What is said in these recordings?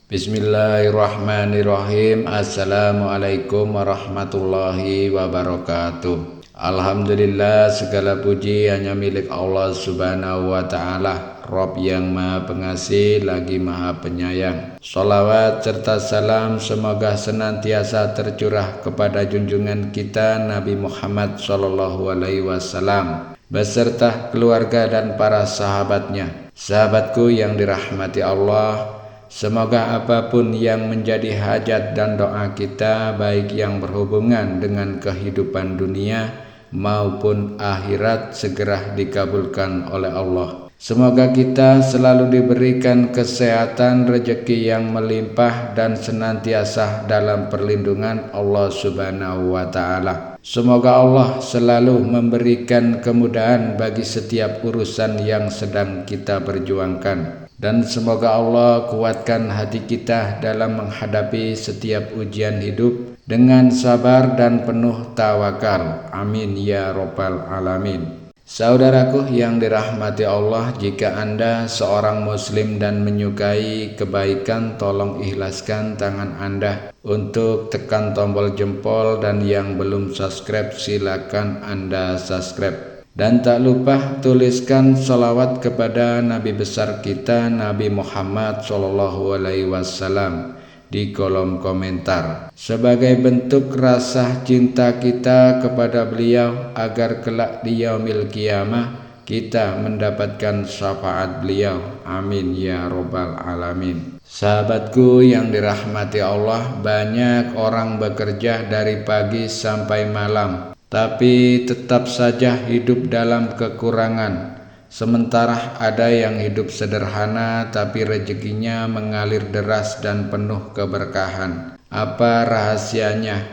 Bismillahirrahmanirrahim. Assalamualaikum warahmatullahi wabarakatuh. Alhamdulillah, segala puji hanya milik Allah subhanahu wa ta'ala, Rabb yang maha pengasih lagi maha penyayang. Sholawat serta salam semoga senantiasa tercurah kepada junjungan kita Nabi Muhammad SAW beserta keluarga dan para sahabatnya. Sahabatku yang dirahmati Allah, semoga apapun yang menjadi hajat dan doa kita, baik yang berhubungan dengan kehidupan dunia maupun akhirat, segera dikabulkan oleh Allah. Semoga kita selalu diberikan kesehatan, rezeki yang melimpah, dan senantiasa dalam perlindungan Allah subhanahu wa ta'ala. Semoga Allah selalu memberikan kemudahan bagi setiap urusan yang sedang kita perjuangkan. Dan semoga Allah kuatkan hati kita dalam menghadapi setiap ujian hidup dengan sabar dan penuh tawakal. Amin ya robbal alamin. Saudaraku yang dirahmati Allah, jika Anda seorang muslim dan menyukai kebaikan, tolong ikhlaskan tangan Anda untuk tekan tombol jempol, dan yang belum subscribe silakan Anda subscribe. Dan tak lupa tuliskan sholawat kepada Nabi besar kita Nabi Muhammad SAW di kolom komentar, sebagai bentuk rasa cinta kita kepada beliau, agar kelak di yaumil qiyamah kita mendapatkan syafaat beliau. Amin ya robbal alamin. Sahabatku yang dirahmati Allah, banyak orang bekerja dari pagi sampai malam, tapi tetap saja hidup dalam kekurangan. Sementara ada yang hidup sederhana tapi rezekinya mengalir deras dan penuh keberkahan. Apa rahasianya?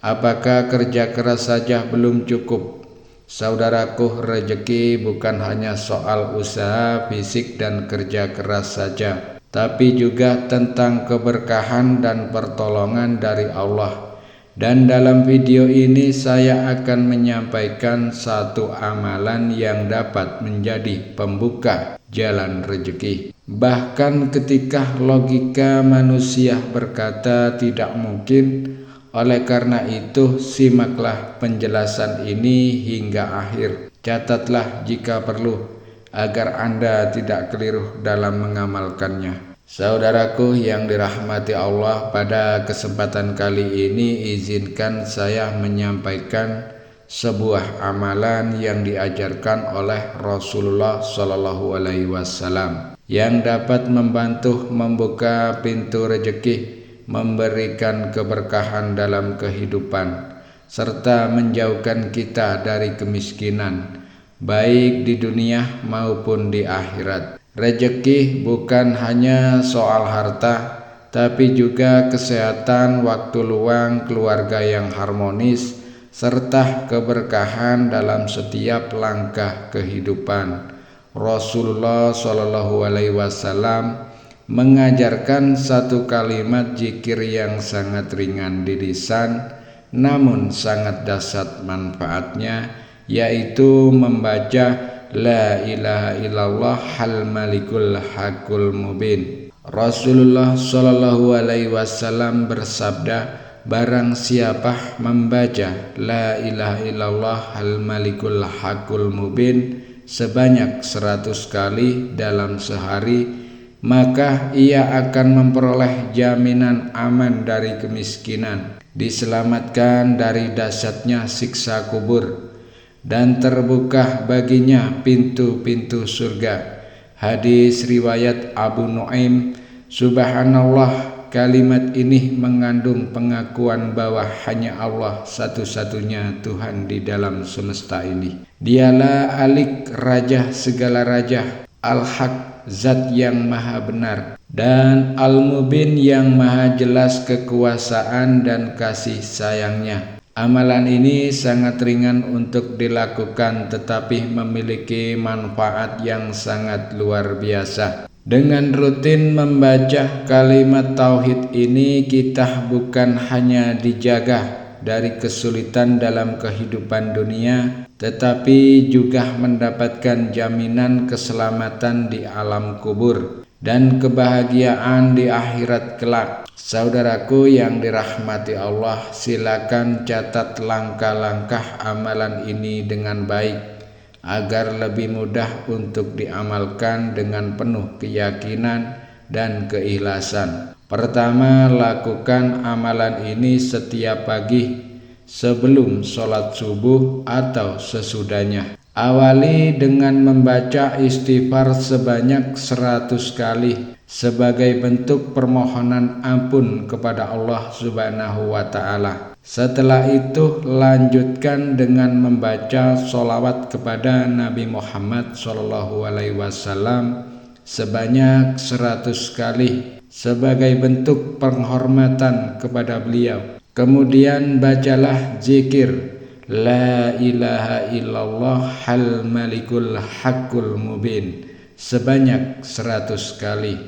Apakah kerja keras saja belum cukup? Saudaraku, rezeki bukan hanya soal usaha fisik dan kerja keras saja, tapi juga tentang keberkahan dan pertolongan dari Allah. Dan dalam video ini saya akan menyampaikan satu amalan yang dapat menjadi pembuka jalan rezeki. Bahkan ketika logika manusia berkata tidak mungkin. Oleh karena itu, simaklah penjelasan ini hingga akhir. Catatlah jika perlu, agar Anda tidak keliru dalam mengamalkannya. Saudaraku yang dirahmati Allah, pada kesempatan kali ini izinkan saya menyampaikan sebuah amalan yang diajarkan oleh Rasulullah SAW yang dapat membantu membuka pintu rezeki, memberikan keberkahan dalam kehidupan, serta menjauhkan kita dari kemiskinan, baik di dunia maupun di akhirat. Rezeki bukan hanya soal harta, tapi juga kesehatan, waktu luang, keluarga yang harmonis, serta keberkahan dalam setiap langkah kehidupan. Rasulullah SAW mengajarkan satu kalimat zikir yang sangat ringan di lisan, namun sangat dahsyat manfaatnya, yaitu membaca La ilaha illallah hal malikul hakul mubin. Rasulullah SAW bersabda, barang siapa membaca La ilaha illallah hal malikul hakul mubin sebanyak 100 kali dalam sehari, maka ia akan memperoleh jaminan aman dari kemiskinan, diselamatkan dari dahsyatnya siksa kubur, dan terbuka baginya pintu-pintu surga. Hadis riwayat Abu Nuaim. Subhanallah, kalimat ini mengandung pengakuan bahwa hanya Allah satu-satunya Tuhan di dalam semesta ini. Dialah Alik, Raja segala raja, Al-Haq, Zat yang maha benar, dan Al-Mubin yang maha jelas kekuasaan dan kasih sayangnya. Amalan ini sangat ringan untuk dilakukan, tetapi memiliki manfaat yang sangat luar biasa. Dengan rutin membaca kalimat tauhid ini, kita bukan hanya dijaga dari kesulitan dalam kehidupan dunia, tetapi juga mendapatkan jaminan keselamatan di alam kubur. dan kebahagiaan di akhirat kelak. Saudaraku yang dirahmati Allah, silakan catat langkah-langkah amalan ini dengan baik agar lebih mudah untuk diamalkan dengan penuh keyakinan dan keikhlasan. Pertama, lakukan amalan ini setiap pagi sebelum sholat subuh atau sesudahnya. Awali dengan membaca istighfar sebanyak 100 kali sebagai bentuk permohonan ampun kepada Allah Subhanahu wa Ta'ala. Setelah itu lanjutkan dengan membaca sholawat kepada Nabi Muhammad SAW sebanyak 100 kali sebagai bentuk penghormatan kepada beliau. Kemudian bacalah zikir La ilaha illallah hal malikul haqqul mubin sebanyak 100 kali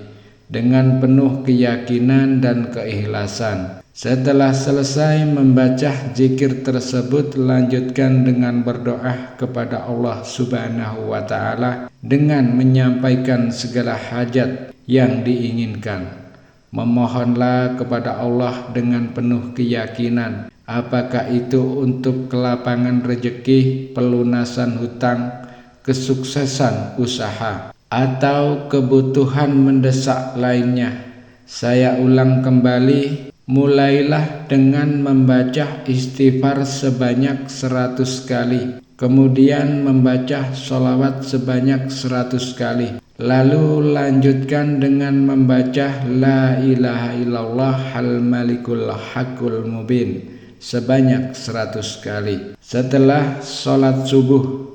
dengan penuh keyakinan dan keikhlasan. Setelah selesai membaca zikir tersebut, lanjutkan dengan berdoa kepada Allah Subhanahu wa Ta'ala dengan menyampaikan segala hajat yang diinginkan. Memohonlah kepada Allah dengan penuh keyakinan, apakah itu untuk kelapangan rezeki, pelunasan hutang, kesuksesan usaha, atau kebutuhan mendesak lainnya. Saya ulang kembali, mulailah dengan membaca istighfar sebanyak 100 kali, kemudian membaca sholawat sebanyak 100 kali. Lalu lanjutkan dengan membaca La ilaha illallah hal malikul haqqul mubin sebanyak 100 kali. Setelah sholat subuh,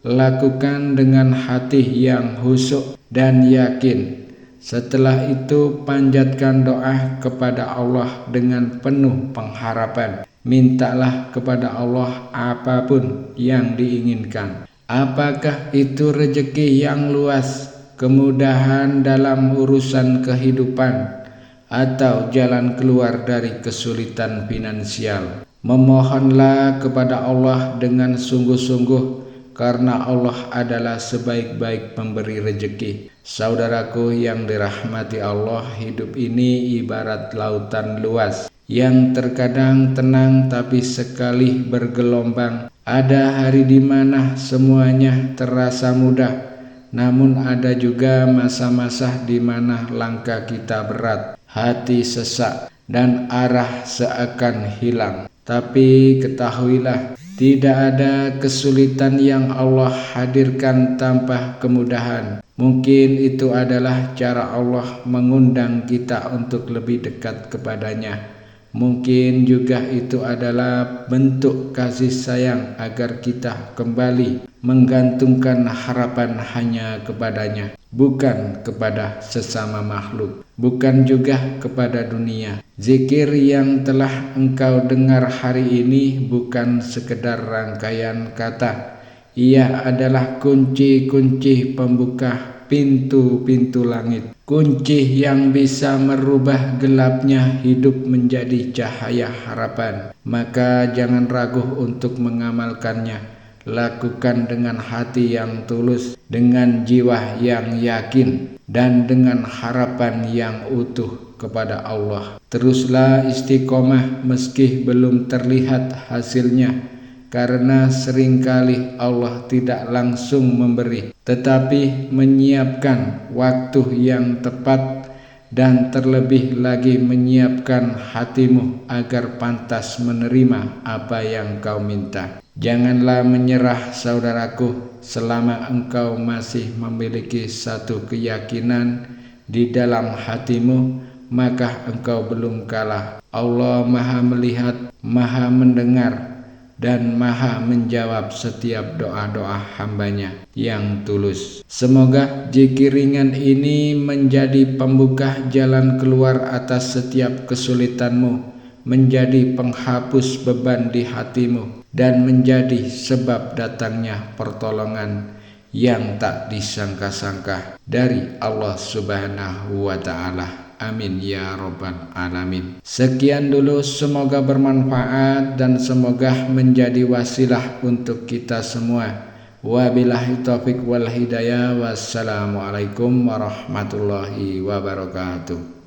lakukan dengan hati yang khusyuk dan yakin. Setelah itu panjatkan doa kepada Allah dengan penuh pengharapan. Mintalah kepada Allah apapun yang diinginkan. Apakah itu rezeki yang luas, kemudahan dalam urusan kehidupan, atau jalan keluar dari kesulitan finansial. Memohonlah kepada Allah dengan sungguh-sungguh, karena Allah adalah sebaik-baik pemberi rezeki. Saudaraku yang dirahmati Allah, hidup ini ibarat lautan luas yang terkadang tenang tapi sekali bergelombang. Ada hari di mana semuanya terasa mudah, namun ada juga masa-masa di mana langkah kita berat, hati sesak, dan arah seakan hilang. Tapi ketahuilah, tidak ada kesulitan yang Allah hadirkan tanpa kemudahan. Mungkin itu adalah cara Allah mengundang kita untuk lebih dekat kepadanya. Mungkin juga itu adalah bentuk kasih sayang agar kita kembali menggantungkan harapan hanya kepadanya, bukan kepada sesama makhluk, bukan juga kepada dunia. Zikir yang telah engkau dengar hari ini bukan sekedar rangkaian kata. Ia adalah kunci-kunci pembuka pintu-pintu langit, kunci yang bisa merubah gelapnya hidup menjadi cahaya harapan. Maka jangan ragu untuk mengamalkannya. Lakukan dengan hati yang tulus, dengan jiwa yang yakin, dan dengan harapan yang utuh kepada Allah. Teruslah istiqomah meski belum terlihat hasilnya, karena seringkali Allah tidak langsung memberi, tetapi menyiapkan waktu yang tepat, dan terlebih lagi menyiapkan hatimu agar pantas menerima apa yang kau minta. Janganlah menyerah saudaraku, selama engkau masih memiliki satu keyakinan di dalam hatimu, maka engkau belum kalah. Allah Maha melihat, Maha mendengar, dan Maha menjawab setiap doa-doa hambanya yang tulus. Semoga zikir ringan ini menjadi pembuka jalan keluar atas setiap kesulitanmu, menjadi penghapus beban di hatimu, dan menjadi sebab datangnya pertolongan yang tak disangka-sangka dari Allah Subhanahu wa Ta'ala. Amin ya Rabbal Alamin. Sekian dulu, semoga bermanfaat dan semoga menjadi wasilah untuk kita semua Wabillahi taufik wal hidayah. Wassalamualaikum warahmatullahi wabarakatuh.